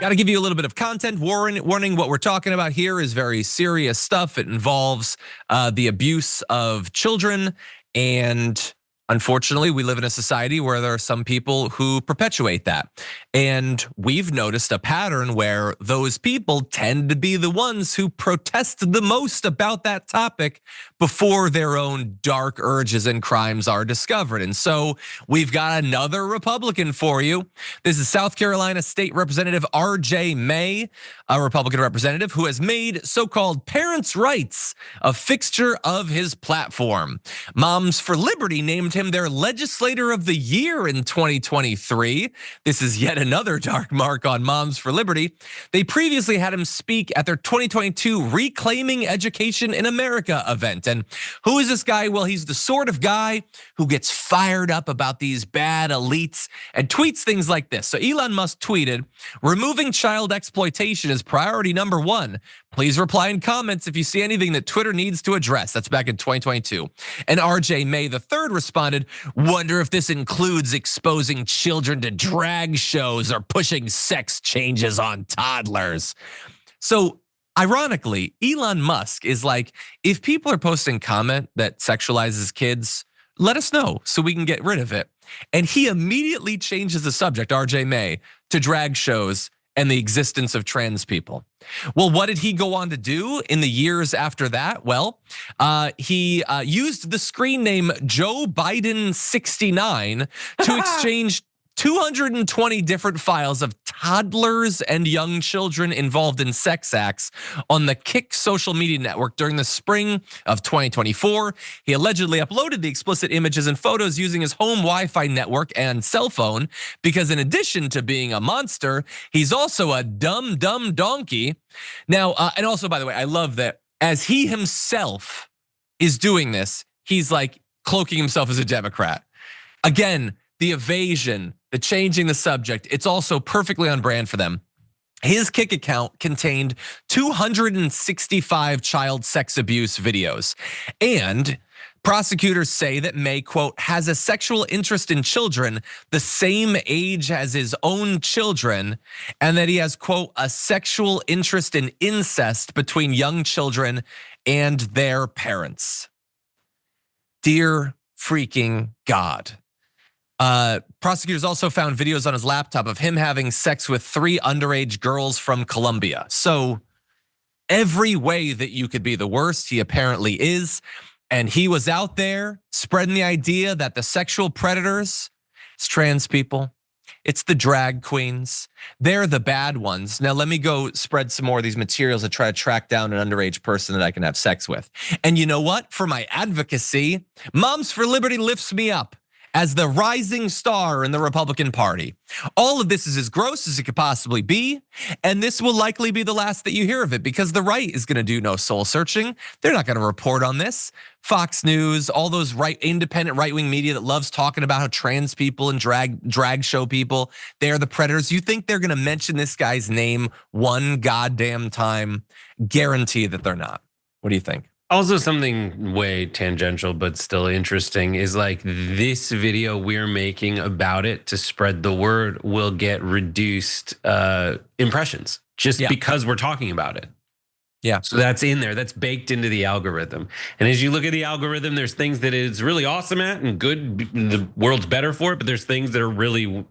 Got to give you a little bit of content warning. What we're talking about here is very serious stuff. It involves the abuse of children, and unfortunately, we live in a society where there are some people who perpetuate that. And we've noticed a pattern where those people tend to be the ones who protest the most about that topic before their own dark urges and crimes are discovered. And so we've got another Republican for you. This is South Carolina State Representative RJ May, a Republican representative who has made so-called parents' rights a fixture of his platform. Moms for Liberty named him their Legislator of the Year in 2023. This is yet another dark mark on Moms for Liberty. They previously had him speak at their 2022 Reclaiming Education in America event. And who is this guy? Well, he's the sort of guy who gets fired up about these bad elites and tweets things like this. So Elon Musk tweeted, "Removing child exploitation is priority number 1. Please reply in comments if you see anything that Twitter needs to address." That's back in 2022. And RJ May III responded, "Wonder if this includes exposing children to drag shows or pushing sex changes on toddlers." So ironically, Elon Musk is like, if people are posting comment that sexualizes kids, let us know so we can get rid of it. And he immediately changes the subject, RJ May, to drag shows and the existence of trans people. Well, what did he go on to do in the years after that? Well, he used the screen name Joe Biden 69 to exchange 220 different files of toddlers and young children involved in sex acts on the Kick social media network during the spring of 2024. He allegedly uploaded the explicit images and photos using his home Wi-Fi network and cell phone because in addition to being a monster, he's also a dumb donkey. Now, and also, by the way, I love that as he himself is doing this, he's like cloaking himself as a Democrat. Again, the evasion, the changing the subject, it's also perfectly on brand for them. His Kick account contained 265 child sex abuse videos. And prosecutors say that May, quote, has a sexual interest in children the same age as his own children, and that he has, quote, a sexual interest in incest between young children and their parents. Dear freaking God. Prosecutors also found videos on his laptop of him having sex with 3 underage girls from Colombia. So every way that you could be the worst, he apparently is. And he was out there spreading the idea that the sexual predators, it's trans people, it's the drag queens, they're the bad ones. Now let me go spread some more of these materials to try to track down an underage person that I can have sex with. And you know what? For my advocacy, Moms for Liberty lifts me up as the rising star in the Republican Party. All of this is as gross as it could possibly be, and this will likely be the last that you hear of it because the right is gonna do no soul searching. They're not gonna report on this. Fox News, all those independent right-wing media that loves talking about how trans people and drag show people, they're the predators. You think they're gonna mention this guy's name one goddamn time? Guarantee that they're not. What do you think? Also, something way tangential but still interesting is like this video we're making about it to spread the word will get reduced impressions just because we're talking about it. Yeah. So that's in there, that's baked into the algorithm. And as you look at the algorithm, there's things that it's really awesome at and good, the world's better for it, but there's things that are really,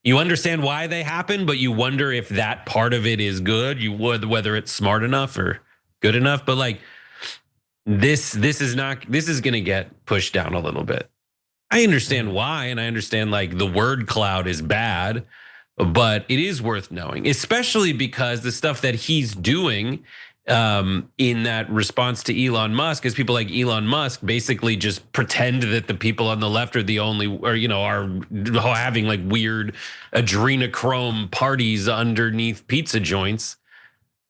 you understand why they happen, but you wonder if that part of it is good, whether it's smart enough or good enough, but like, this is gonna get pushed down a little bit. I understand why, and I understand like the word cloud is bad, but it is worth knowing, especially because the stuff that he's doing in that response to Elon Musk is people like Elon Musk basically just pretend that the people on the left are the only, or are having like weird adrenochrome parties underneath pizza joints.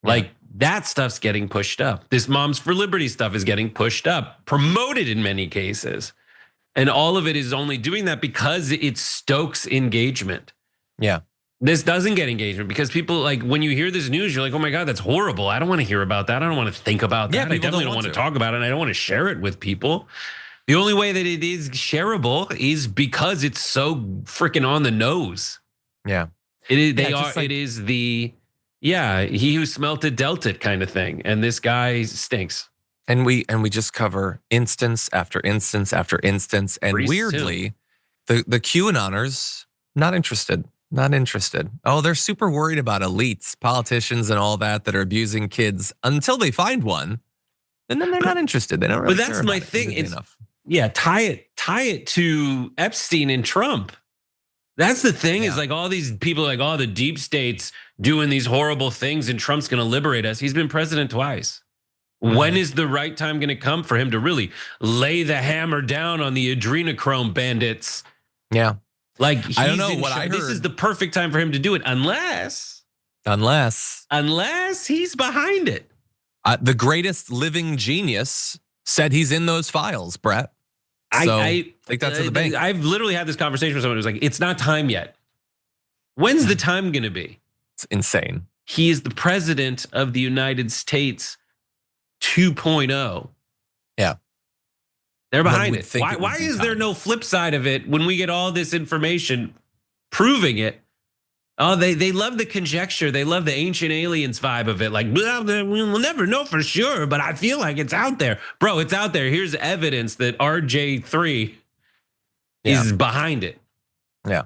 Like that stuff's getting pushed up. This Moms for Liberty stuff is getting pushed up, promoted in many cases. And all of it is only doing that because it stokes engagement. Yeah. This doesn't get engagement because people like when you hear this news, you're like, oh my God, that's horrible. I don't want to hear about that. I don't want to think about that. I definitely don't want to talk about it. And I don't want to share it with people. The only way that it is shareable is because it's so freaking on the nose. Yeah. It is. They Yeah, are. just like- It is the. Yeah, he who smelt it dealt it kind of thing, and this guy stinks. And we just cover instance after instance after instance, and Priests, weirdly, the QAnoners not interested. Not interested. Oh, they're super worried about elites, politicians, and all that are abusing kids until they find one, and then they're not interested. They don't really. But that's care my about it thing. It's enough. yeah, tie it to Epstein and Trump. That's the thing is Yeah. like all these people like, oh, the deep state's doing these horrible things and Trump's going to liberate us. He's been president twice. When is the right time going to come for him to really lay the hammer down on the adrenochrome bandits? Yeah. Like, I don't know what I heard. This is the perfect time for him to do it, unless he's behind it. The greatest living genius said he's in those files, Brett. So I take that to the bank. I've literally had this conversation with someone who's like, it's not time yet. When's the time going to be? It's insane. He is the president of the United States 2.0. Yeah. They're behind would it. think it Why would be is there time. no flip side of it when we get all this information proving it? Oh, they love the conjecture. They love the ancient aliens vibe of it. Like, well, we'll never know for sure, but I feel like it's out there. Bro, it's out there. Here's evidence that RJ3 is behind it. Yeah.